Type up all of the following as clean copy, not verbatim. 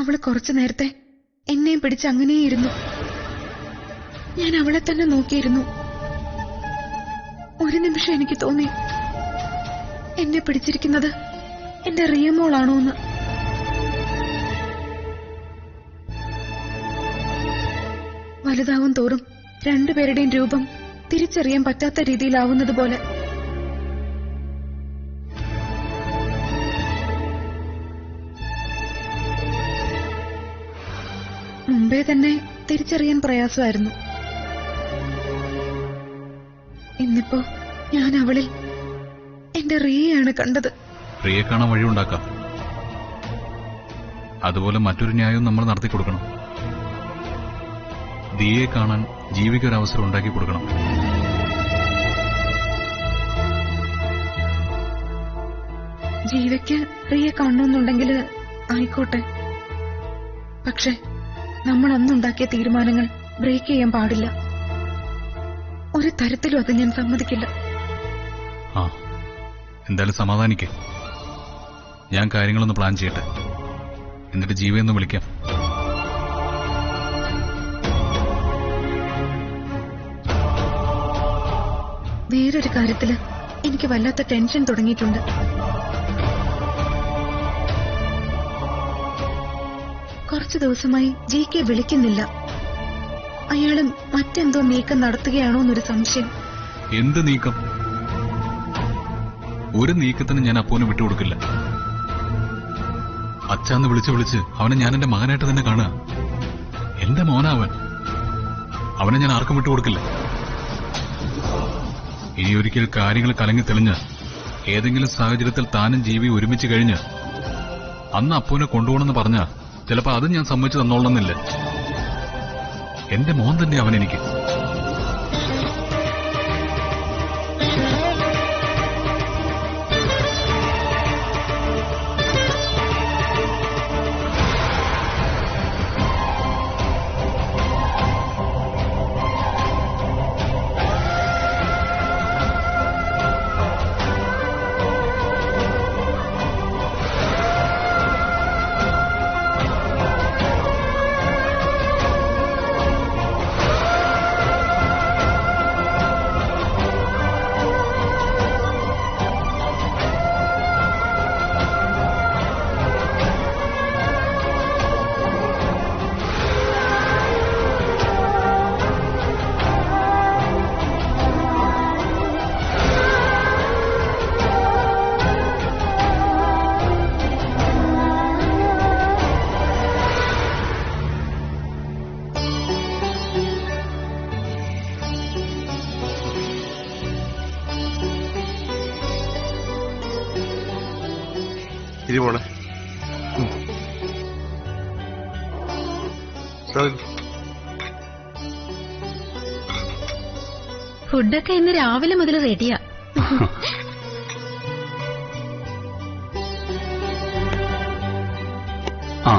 അവള് കുറച്ചു നേരത്തെ എന്നെയും പിടിച്ച് അങ്ങനെയിരുന്നു. ഞാൻ അവളെ തന്നെ നോക്കിയിരുന്നു. ഒരു നിമിഷം എനിക്ക് തോന്നി എന്നെ പിടിച്ചിരിക്കുന്നത് എന്റെ റിയമോളാണോ എന്ന്. വലുതാവും തോറും രണ്ടുപേരുടെയും രൂപം തിരിച്ചറിയാൻ പറ്റാത്ത രീതിയിലാവുന്നത് പോലെ. മുമ്പേ തന്നെ തിരിച്ചറിയാൻ പ്രയാസമായിരുന്നു. ഇന്നിപ്പോ ഞാൻ അവളിൽ എന്റെ റിയയാണ് കണ്ടത്. റിയെ കാണാൻ വഴിയുണ്ടാക്കാം. അതുപോലെ മറ്റൊരു ന്യായവും നമ്മൾ നടത്തി കൊടുക്കണം. ദിയെ കാണാൻ ജീവിക്കൊരവസരം ഉണ്ടാക്കി കൊടുക്കണം. ജീവയ്ക്ക് റിയെ കാണണമെന്നുണ്ടെങ്കിൽ ആയിക്കോട്ടെ. പക്ഷെ നമ്മൾ അന്നുണ്ടാക്കിയ തീരുമാനങ്ങൾ ബ്രേക്ക് ചെയ്യാൻ പാടില്ല. ഒരു തരത്തിലും അത് ഞാൻ സമ്മതിക്കില്ല. ആ, എന്തായാലും സമാധാനിക്കേ. ഞാൻ കാര്യങ്ങളൊന്ന് പ്ലാൻ ചെയ്യട്ടെ. എന്നിട്ട് ജീവയൊന്ന് വിളിക്കാം. വേറൊരു കാര്യത്തില് എനിക്ക് വല്ലാത്ത ടെൻഷൻ തുടങ്ങിയിട്ടുണ്ട്. കുറച്ചു ദിവസമായി ജിക്ക് വിളിക്കുന്നില്ല. അയാളും മറ്റെന്തോ നീക്കം നടത്തുകയാണോ എന്നൊരു സംശയം. എന്ത് നീക്കം? ഒരു നീക്കത്തിന് ഞാൻ അപ്പൂനെ വിട്ടുകൊടുക്കില്ല. അച്ഛന്ന് വിളിച്ച് അവനെ ഞാൻ എന്റെ മകനായിട്ട് തന്നെ കാണുക. എന്റെ മോനാവൻ. അവനെ ഞാൻ ആർക്കും വിട്ടുകൊടുക്കില്ല. ഇനി ഒരിക്കൽ കാര്യങ്ങൾ കലങ്ങി തെളിഞ്ഞ് ഏതെങ്കിലും സാഹചര്യത്തിൽ താനും ജീവി ഒരുമിച്ച് കഴിഞ്ഞ് അന്ന് അപ്പൂനെ കൊണ്ടുപോകണമെന്ന് പറഞ്ഞ ചിലപ്പോ അതും ഞാൻ സമ്മതിച്ചു തന്നോളണമെന്നില്ല. എന്റെ മോൻ തന്നെ അവൻ എനിക്ക്. പോണേ ഫുഡൊക്കെ ഇന്ന് രാവിലെ മുതൽ റെഡിയാ. ആ,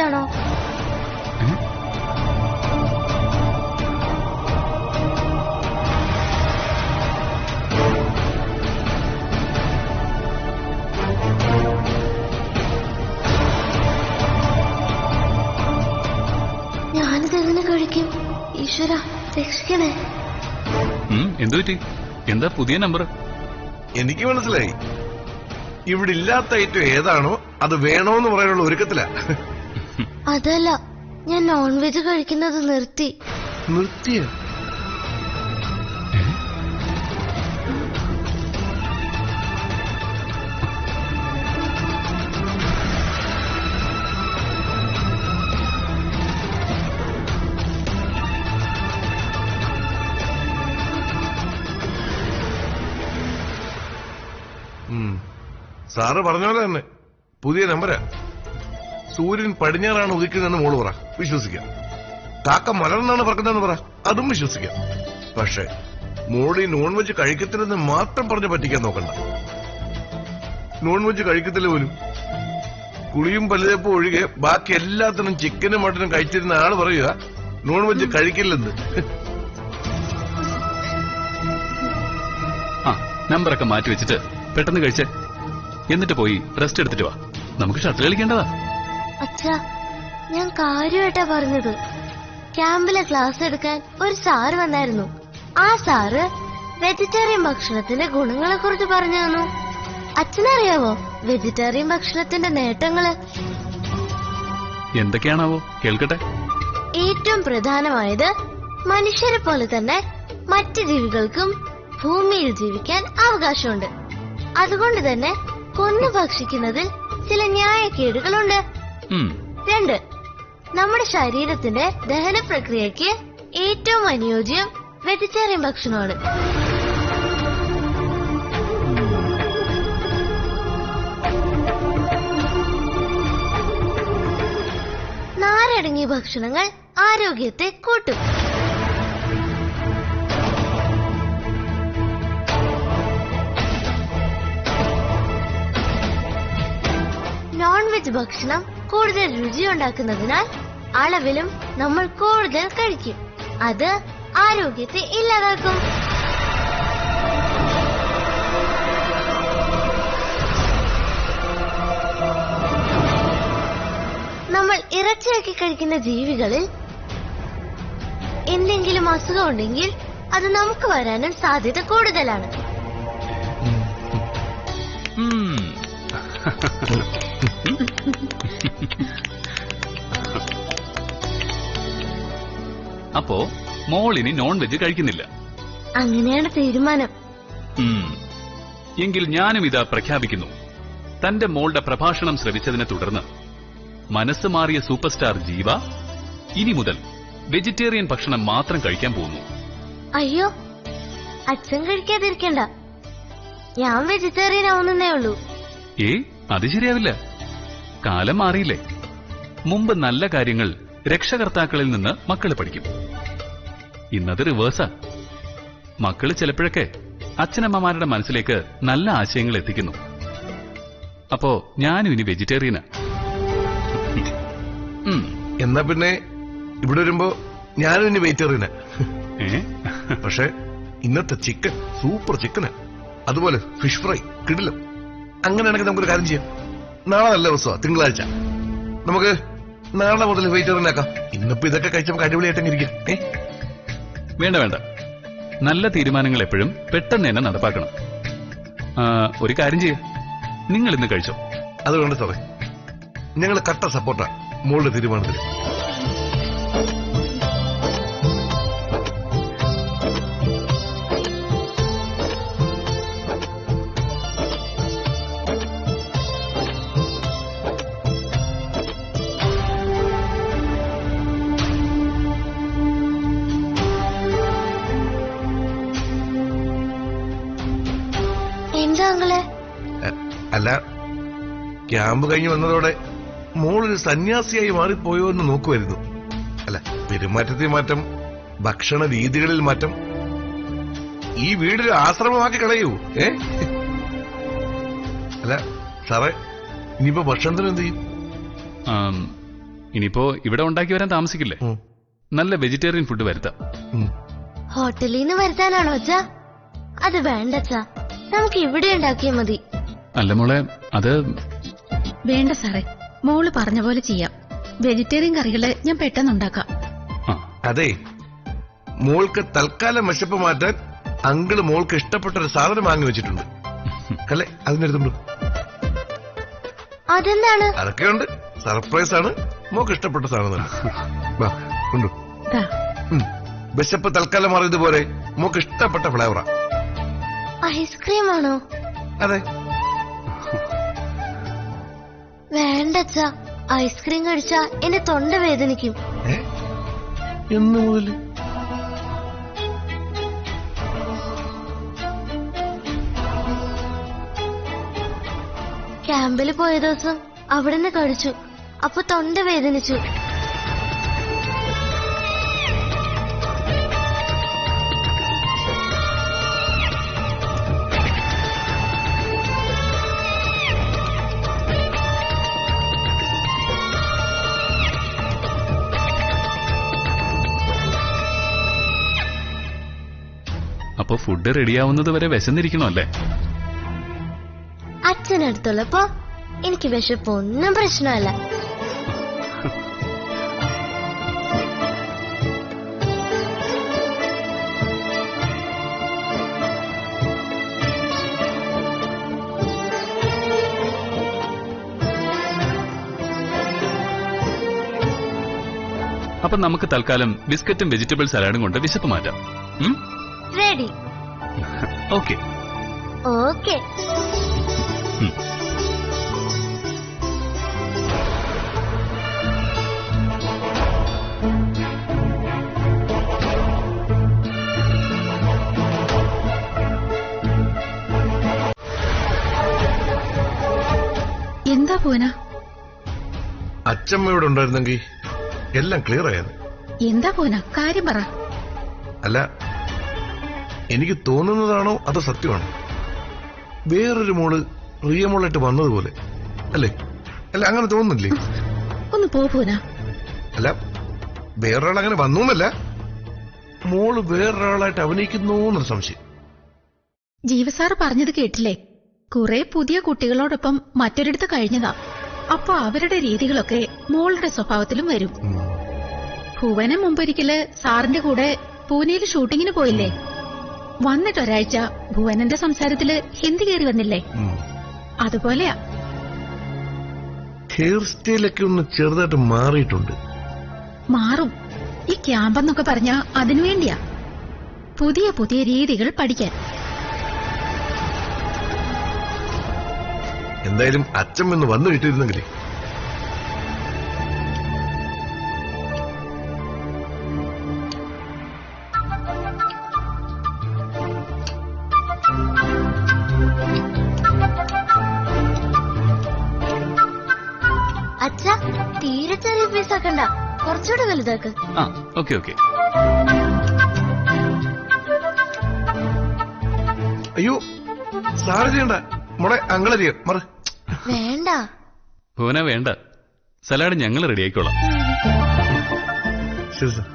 ആണോ? ഞാനിതെങ്ങനെ കഴിക്കും? ഈശ്വര രക്ഷിക്കണേ. എന്തു പറ്റി? എന്താ പുതിയ നമ്പർ? എനിക്ക് മനസ്സിലായി. ഇവിടെ ഇല്ലാത്ത ഐറ്റം ഏതാണോ അത് വേണോന്ന് പറയാനുള്ള ഒരുക്കത്തില. അതല്ല, ഞാൻ നോൺ വെജ് കഴിക്കുന്നത് നിർത്തി. നിർത്തിയ? സാറ് പറഞ്ഞ പോലെ തന്നെ പുതിയ നമ്പരാ. സൂര്യൻ പടിഞ്ഞാറാണ് ഉദിക്കുന്നതെന്ന് മോള് പറ, വിശ്വസിക്കാം. കാക്ക മലർന്നാണ് പറക്കുന്നതെന്ന് പറ, അതും വിശ്വസിക്കാം. പക്ഷെ മോളി നോൺ വെജ് കഴിക്കത്തില്ലെന്ന് മാത്രം പറഞ്ഞ് പറ്റിക്കാൻ നോക്കണ്ട. നോൺ വെജ് കഴിക്കത്തില്ല പോലും. കുളിയും പല്ലുതേപ്പും ഒഴികെ ബാക്കി എല്ലാത്തിനും ചിക്കനും മട്ടനും കഴിച്ചിരുന്ന ആള് പറയുക നോൺ വെജ് കഴിക്കില്ലെന്ന്. ആ നമ്പറൊക്കെ മാറ്റി വെച്ചിട്ട് പെട്ടെന്ന് കഴിച്ചേ, എന്നിട്ട് പോയി റെസ്റ്റ് എടുത്തിട്ട് വാ. നമുക്ക് ഷട്ടിൽ കളിക്കേണ്ടതാ. അച്ഛാ, ഞാൻ കാര്യമായിട്ടാ പറഞ്ഞത്. ക്യാമ്പിലെ ക്ലാസ് എടുക്കാൻ ഒരു സാറ് വന്നായിരുന്നു. ആ സാറ് വെജിറ്റേറിയൻ ഭക്ഷണത്തിന്റെ ഗുണങ്ങളെ കുറിച്ച് പറഞ്ഞു തന്നു. അച്ഛനറിയാവോ വെജിറ്റേറിയൻ ഭക്ഷണത്തിന്റെ നേട്ടങ്ങള്? എന്തൊക്കെയാണാവോ? കേൾക്കട്ടെ. ഏറ്റവും പ്രധാനമായത് മനുഷ്യരെ പോലെ തന്നെ മറ്റ് ജീവികൾക്കും ഭൂമിയിൽ ജീവിക്കാൻ അവകാശമുണ്ട്. അതുകൊണ്ട് തന്നെ കൊന്നു ഭക്ഷിക്കുന്നതിൽ ചില ന്യായക്കേടുകളുണ്ട്. 2, നമ്മുടെ ശരീരത്തിന്റെ ദഹന പ്രക്രിയയ്ക്ക് ഏറ്റവും അനുയോജ്യം വെജിറ്റേറിയൻ ഭക്ഷണമാണ്. നാരടങ്ങിയ ഭക്ഷണങ്ങൾ ആരോഗ്യത്തെ കൂട്ടും. നോൺ വെജ് ഭക്ഷണം കൂടുതൽ രുചിയുണ്ടാക്കുന്നതിനാൽ അളവിലും നമ്മൾ കൂടുതൽ കഴിക്കും. അത് ആരോഗ്യത്തെ ഇല്ലാതാക്കും. നമ്മൾ ഇറച്ചിയാക്കി കഴിക്കുന്ന ജീവികളിൽ എന്തെങ്കിലും അസുഖം ഉണ്ടെങ്കിൽ അത് നമുക്ക് വരാനും സാധ്യത കൂടുതലാണ്. അപ്പോ മോളിനി നോൺ വെജ് കഴിക്കുന്നില്ല? അങ്ങനെയാണ് തീരുമാനം. എങ്കിൽ ഞാനും ഇതാ പ്രഖ്യാപിക്കുന്നു. തന്റെ മോളുടെ പ്രഭാഷണം ശ്രവിച്ചതിനെ തുടർന്ന് മനസ്സ് മാറിയ സൂപ്പർ സ്റ്റാർ ജീവ ഇനി മുതൽ വെജിറ്റേറിയൻ ഭക്ഷണം മാത്രം കഴിക്കാൻ പോകുന്നു. അയ്യോ, അച്ഛൻ കഴിക്കാതിരിക്കണ്ട. ഞാൻ വെജിറ്റേറിയൻ ആവുന്നേ ഉള്ളൂ. അത് ശരിയാവില്ല. കാലം മാറിയില്ലേ. മുമ്പ് നല്ല കാര്യങ്ങൾ രക്ഷകർത്താക്കളിൽ നിന്ന് മക്കള് പഠിക്കും. ഇന്നത് റിവേഴ്സാ. മക്കള് ചിലപ്പോഴൊക്കെ അച്ഛനമ്മമാരുടെ മനസ്സിലേക്ക് നല്ല ആശയങ്ങൾ എത്തിക്കുന്നു. അപ്പോ ഞാനും ഇനി വെജിറ്റേറിയനാ. എന്നാ പിന്നെ ഇവിടെ വരുമ്പോ ഞാനും ഇനി വെജിറ്റേറിയനാ. പക്ഷെ ഇന്നത്തെ ചിക്കൻ സൂപ്പർ ചിക്കനാ. അതുപോലെ ഫിഷ് ഫ്രൈ കിടിലം. അങ്ങനെയാണെങ്കിൽ നമുക്കൊരു കാര്യം ചെയ്യാം. നാളെ നല്ല ദിവസമാണ്, തിങ്കളാഴ്ച. നമുക്ക് നാളെ മുതൽ വെജിറ്റേറിയനാക്കാം. ഇന്നിപ്പോ ഇതൊക്കെ കഴിച്ച് നമുക്ക് അടിപൊളിയായിട്ടിരിക്കും. വേണ്ട വേണ്ട, നല്ല തീരുമാനങ്ങൾ എപ്പോഴും പെട്ടെന്ന് തന്നെ നടപ്പാക്കണം. ഒരു കാര്യം ചെയ്യ, നിങ്ങൾ ഇന്ന് കഴിച്ചോ. അത് വേണ്ട സാറേ, ഞങ്ങൾ കട്ട സപ്പോർട്ടാ മോളുടെ തീരുമാനത്തിൽ. അല്ല, ക്യാമ്പ് കഴിഞ്ഞ് വന്നതോടെ മോളൊരു സന്യാസിയായി മാറിപ്പോയോ എന്ന് നോക്കുമായിരുന്നു. അല്ല, പെരുമാറ്റത്തിൽ മാറ്റം, ഭക്ഷണ രീതികളിൽ മാറ്റം. ഈ വീടൊരു ആശ്രമമാക്കി കളയൂ. അല്ല സാറേ, ഇനിയിപ്പോ ഭക്ഷണത്തിന് എന്ത് ചെയ്യും? ഇനിയിപ്പോ ഇവിടെ ഉണ്ടാക്കി വരാൻ താമസിക്കില്ലേ? നല്ല വെജിറ്റേറിയൻ ഫുഡ് വരുത്താം. ഹോട്ടലിൽ നിന്ന് വരുത്താനാണോ അച്ഛാ? അത് വേണ്ട അച്ഛാ, നമുക്ക് ഇവിടെ ഉണ്ടാക്കിയാൽ മതി. അല്ല മോളെ, അത് വേണ്ട സാറേ, മോള് പറഞ്ഞ പോലെ ചെയ്യാം. വെജിറ്റേറിയൻ കറികള് ഞാൻ പെട്ടെന്നുണ്ടാക്കാം. അതെ, മോൾക്ക് തൽക്കാലം വിശപ്പ് മാറ്റാൻ അങ്കിള് മോൾക്ക് ഇഷ്ടപ്പെട്ട ഒരു സാധനം വാങ്ങി വെച്ചിട്ടുണ്ട്. അല്ലേ, അതിനെടുത്തുണ്ടോ? അതെന്താണ്? അതൊക്കെയുണ്ട്, സർപ്രൈസ് ആണ്. മോൾക്ക് ഇഷ്ടപ്പെട്ട സാധനം കൊണ്ടു. വിശപ്പ് തൽക്കാലം മാറിയതുപോലെ മോൾക്ക് ഇഷ്ടപ്പെട്ട ഫ്ലേവറാ. ഐസ്ക്രീം ആണോ? അതെ. വേണ്ടച്ചാ, ഐസ്ക്രീം കഴിച്ചാ എന്റെ തൊണ്ട വേദനിക്കും. എന്ന് മുതല്? ക്യാമ്പിൽ പോയ ദിവസം അവിടുന്ന് കഴിച്ചു. അപ്പൊ തൊണ്ട വേദനിച്ചു. അപ്പൊ ഫുഡ് റെഡിയാവുന്നത് വരെ വിശന്നിരിക്കണോ അല്ലേ? അച്ഛനടുത്തുള്ളപ്പോ എനിക്ക് വിശപ്പ് ഒന്നും പ്രശ്നമല്ല. അപ്പൊ നമുക്ക് തൽക്കാലം ബിസ്ക്കറ്റും വെജിറ്റബിൾ സലാഡും കൊണ്ട് വിശപ്പ് മാറ്റാം. റെഡി. ഓക്കെ. ഓക്കെ. എന്താ പൂന? അച്ഛമ്മ ഇവിടെ ഉണ്ടായിരുന്നെങ്കിൽ എല്ലാം ക്ലിയർ ആയത്. എന്താ പൂന, കാര്യം പറ. അല്ല, എനിക്ക് തോന്നുന്നതാണോ അതോ സത്യമാണോ? വേറൊരു മോള് റിയ മോളായിട്ട് വന്നതുപോലെ അല്ലേ? അല്ല, അങ്ങനെ തോന്നുന്നില്ലേ? ഒന്ന് പോ പൂന. അല്ല, വേറൊരാൾ അങ്ങനെ വന്നു എന്നല്ല, മോള് വേറൊരാളായിട്ട് അഭിനയിക്കുന്നു എന്നൊരു സംശയം. ജീവസാറ് പറഞ്ഞത് കേട്ടില്ലേ? കുറെ പുതിയ കുട്ടികളോടൊപ്പം മറ്റൊരിടത്ത് കഴിഞ്ഞതാ. അപ്പൊ അവരുടെ രീതികളൊക്കെ മോളുടെ സ്വഭാവത്തിലും വരും. ഭുവനെ മുമ്പൊരിക്കല് സാറിന്റെ കൂടെ പൂനെയിൽ ഷൂട്ടിങ്ങിന് പോയില്ലേ? വന്നിട്ടൊരാഴ്ച ഭുവനന്റെ സംസാരത്തില് ഹിന്ദി കയറി വന്നില്ലേ? അതുപോലെയാ. ഹെയർ സ്റ്റൈലൊക്കെ ഒന്ന് ചെറുതായിട്ട് മാറിയിട്ടുണ്ട്. മാറും. ഈ ക്യാമ്പെന്നൊക്കെ പറഞ്ഞാ അതിനുവേണ്ടിയാ, പുതിയ പുതിയ രീതികൾ പഠിക്കാൻ. എന്തായാലും അച്ഛമ്മ വന്നു കിട്ടിയിരുന്നെങ്കിലേ. അച്ഛാ, തീരെ ചെറിയ പീസ് ആക്കണ്ട, കുറച്ചുകൂടെ വലുതാക്ക്. Okay okay. അയ്യോ, സാറ് ചെയ്യണ്ട, മോളെ അങ്ങളെ ചെയ്യാം. മറ വേണ്ട ഭുവന, വേണ്ട. സലാഡ് ഞങ്ങൾ റെഡിയായിക്കോളാം. ശരി സാർ.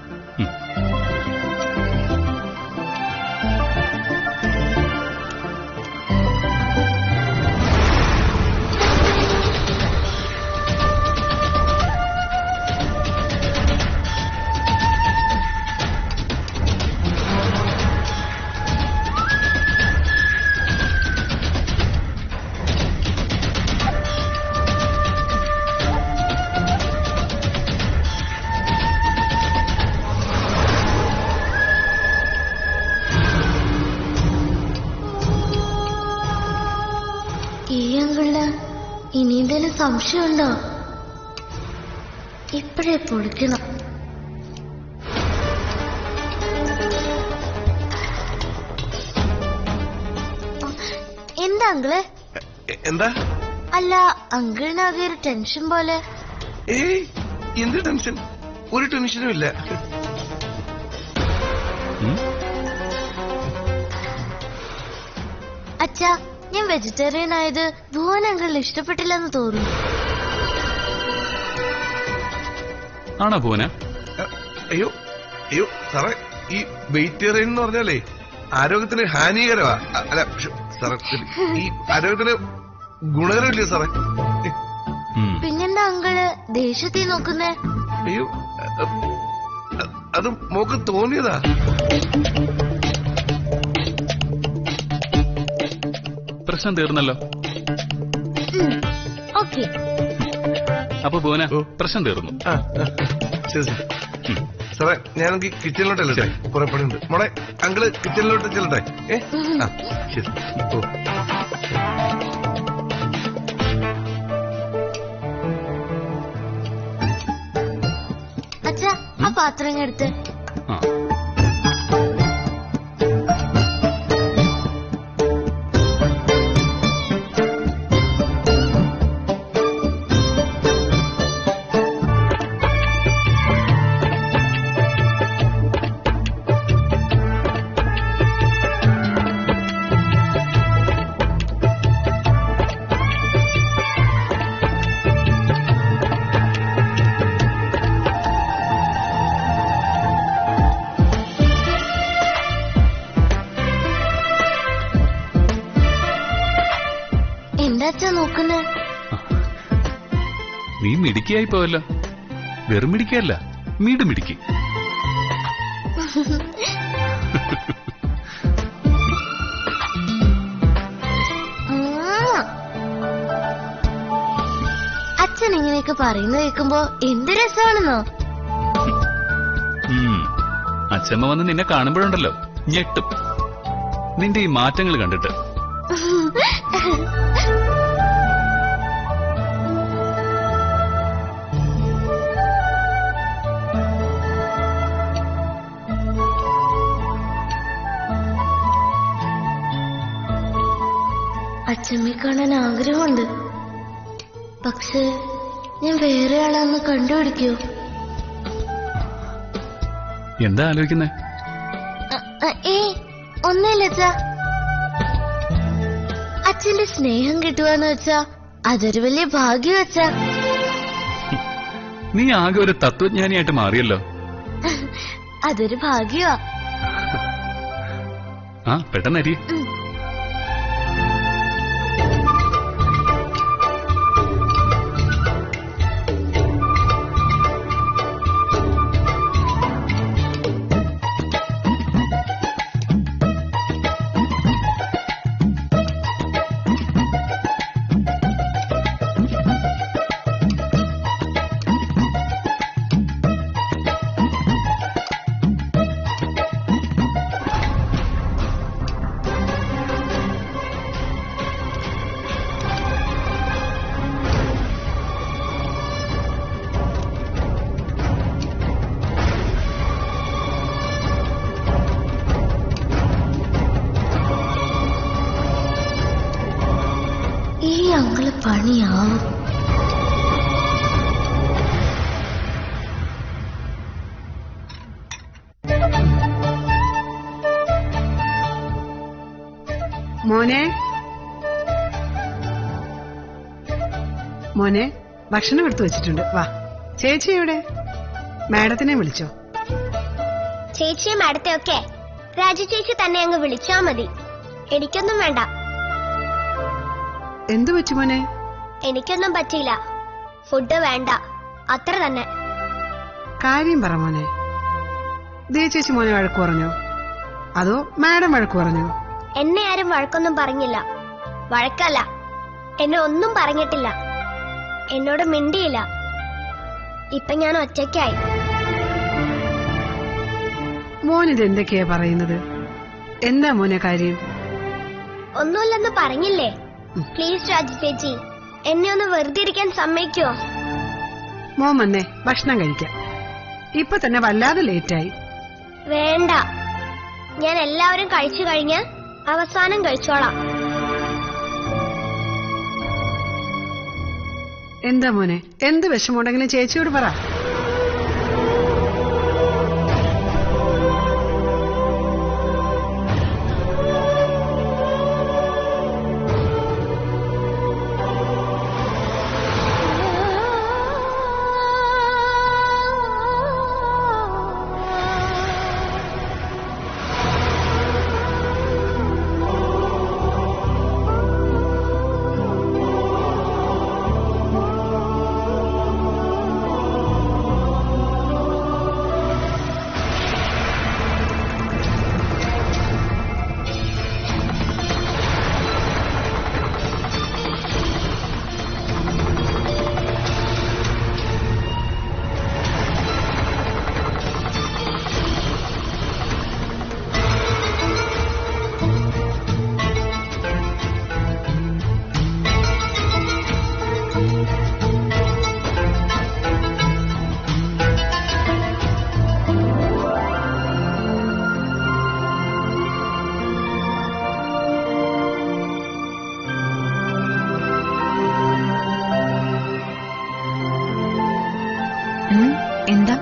ഈ അങ്കിളിന് ഇനി എന്തെങ്കിലും സംശയമുണ്ടോ? ഇപ്പോഴേ പൊളിക്കണം. എന്താ അങ്കിള്? എന്താ? അല്ല, അങ്കിളിനാകെ ഒരു ടെൻഷൻ പോലെ. ഏയ്, എന്ത് ടെൻഷൻ? ഒരു ടെൻഷനും ഇല്ല. അച്ഛാ, ഞാൻ വെജിറ്റേറിയൻ ആയത് ഭുവൻ അങ്കിളിന് ഇഷ്ടപ്പെട്ടില്ലെന്ന് തോന്നുന്നു. ആണോ ഭുവന? അയ്യോ അയ്യോ സാറേ, ഈ വെജിറ്റേറിയൻ എന്ന് പറഞ്ഞാലേ ആരോഗ്യത്തിന് ഹാനികരമാ. അല്ല സാറേ, ഈ ആരോഗ്യത്തിന് ഗുണകരമില്ലേ സാറേ? പിന്നെന്താ അങ്കിള് ദേഷ്യത്തിൽ നോക്കുന്നേ? അയ്യോ, അത് മോക്ക് തോന്നിയതാ. പ്രശ്നം തീർന്നല്ലോ. ഓക്കെ. അപ്പൊ ഭുവന, പ്രശ്നം തീർന്നു. ശരി സാർ. സാറേ, ഞാൻ കിച്ചണിലോട്ടല്ലേ, കുറെ പണിയുണ്ട്. മോളെ അങ്കിള് കിച്ചണിലോട്ട് ചെല്ലട്ടെ. ശരി. ഓ, അച്ഛാ, ആ പാത്രം എടുത്ത്. അച്ഛാ നോക്കുന്നേ? നീ മിടുക്കിയായി പോവല്ലോ. വെറും മിടിക്കല്ല, മിടുമിടുക്കി. അച്ഛൻ ഇങ്ങനെയൊക്കെ പറയുന്നത് കേൾക്കുമ്പോ എന്ത് രസമാണെന്നോ. അച്ഛമ്മ വന്ന് നിന്നെ കാണുമ്പോഴുണ്ടല്ലോ ഞെട്ടും, നിന്റെ ഈ മാറ്റങ്ങൾ കണ്ടിട്ട്. അച്ഛമ്മയെ കാണാൻ ആഗ്രഹമുണ്ട്. പക്ഷേ ഞാൻ വേറെ ആളാന്ന് കണ്ടുപിടിക്കൂ. എന്താ ആലോചിക്കുന്നേ? ഒന്നുമില്ല അച്ഛാ. അച്ഛന്റെ സ്നേഹം കിട്ടുവാന്ന് വെച്ചാ അതൊരു വലിയ ഭാഗ്യം അച്ഛാ. നീ ആകെ ഒരു തത്വജ്ഞാനിയായിട്ട് മാറിയല്ലോ. അതൊരു ഭാഗ്യമാ. പെട്ടെന്ന് അരി. അങ്ങള് പണിയാവും. മോനെ, മോനെ, ഭക്ഷണം എടുത്തു വെച്ചിട്ടുണ്ട്. വാ. ചേച്ചി എവിടെ? മാഡത്തിനെ വിളിച്ചോ? ചേച്ചിയെ മാഡത്തെ ഒക്കെ രാജു ചേച്ചി തന്നെ അങ്ങ് വിളിച്ചാ മതി. എനിക്കൊന്നും വേണ്ട. എന്തു പറ്റി മോനെ? എനിക്കൊന്നും പറ്റിയില്ല. ഫുഡ് വേണ്ട, അത്ര തന്നെ. കാര്യം പറ മോനെ. ദേ ചേച്ചി മോനെ വഴക്കു പറഞ്ഞോ അതോ മാഡം വഴക്കു പറഞ്ഞോ? എന്നെ ആരും വഴക്കൊന്നും പറഞ്ഞില്ല. വഴക്കല്ല, എന്നെ ഒന്നും പറഞ്ഞിട്ടില്ല. എന്നോട് മിണ്ടിയില്ല. ഇപ്പൊ ഞാൻ ഒറ്റയ്ക്കായി. മോനിത് എന്തൊക്കെയാ പറയുന്നത്? എന്താ മോനെ കാര്യം? ഒന്നുമില്ലെന്ന് പറഞ്ഞില്ലേ. പ്ലീസ് രാജു ചേച്ചി, എന്നെ ഒന്ന് വെറുതെ ഇരിക്കാൻ സമ്മതിക്കോ? മോൻ വന്നേ, ഭക്ഷണം കഴിക്കാം. ഇപ്പൊ തന്നെ വല്ലാതെ ലേറ്റായി. വേണ്ട, ഞാൻ എല്ലാവരും കഴിച്ചു കഴിഞ്ഞ് അവസാനം കഴിച്ചോളാം. എന്താ മോനെ, എന്ത് വിഷമമുണ്ടെങ്കിലും ചേച്ചിയോട് പറ. എന്താ?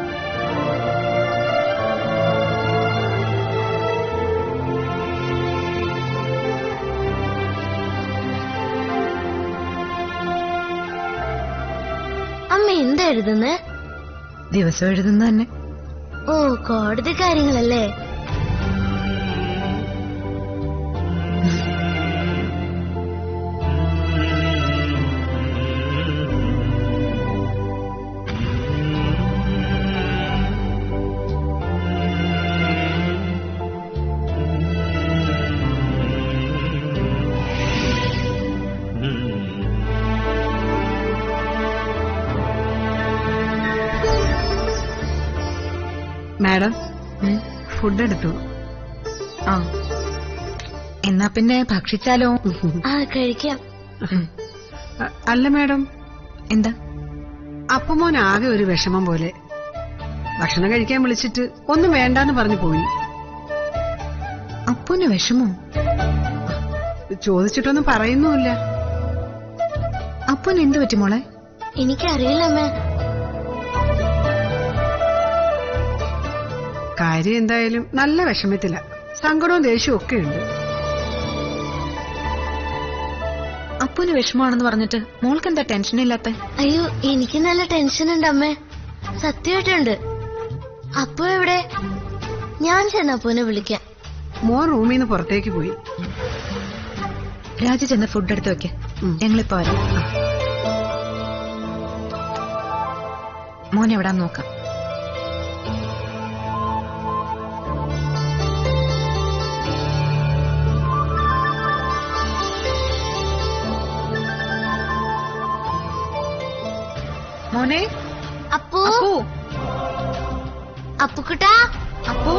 അമ്മ എന്താ എഴുതുന്നേ? ദിവസം എഴുതുന്ന തന്നെ. ഓ, കോടതി കാര്യങ്ങളല്ലേ? മാഡം ഫുഡ് എടുത്തു. ആ എന്നാ പിന്നെ ഭക്ഷിച്ചാലോ? ആ കഴിക്കാം. അല്ല മാഡം, എന്താ? അപ്പുമോൻ ആകെ ഒരു വിഷമം പോലെ. ഭക്ഷണം കഴിക്കാൻ വിളിച്ചിട്ട് ഒന്നും വേണ്ടാന്ന് പറഞ്ഞു പോയി. അപ്പുന് വിഷമോ? ചോദിച്ചിട്ടൊന്നും പറയുന്നുമില്ല. അപ്പുന് എന്ത് പറ്റി മോളെ? എനിക്കറിയില്ല അമ്മേ. കാര്യം എന്തായാലും നല്ല വിഷമത്തില. സങ്കടവും ദേഷ്യവും ഒക്കെ ഉണ്ട്. അപ്പുന് വിഷമാണെന്ന് പറഞ്ഞിട്ട് മോൾക്ക് എന്താ ടെൻഷൻ ഇല്ലാത്ത? അയ്യോ, എനിക്ക് നല്ല ടെൻഷൻ ഉണ്ട് അമ്മേ, സത്യമായിട്ടുണ്ട്. അപ്പു എവിടെ? ഞാൻ ചെന്ന് അപ്പുവിനെ വിളിക്കാം. മോൻ റൂമിൽ നിന്ന് പുറത്തേക്ക് പോയി. രാജു ചെന്ന് ഫുഡ് എടുത്ത് വെക്ക, ഞങ്ങളിപ്പോ വരാം. മോനെ എവിടാന്ന് നോക്കാം. മോനെ, അപ്പു, അപ്പു, അപ്പുക്കുട്ടാ, അപ്പു.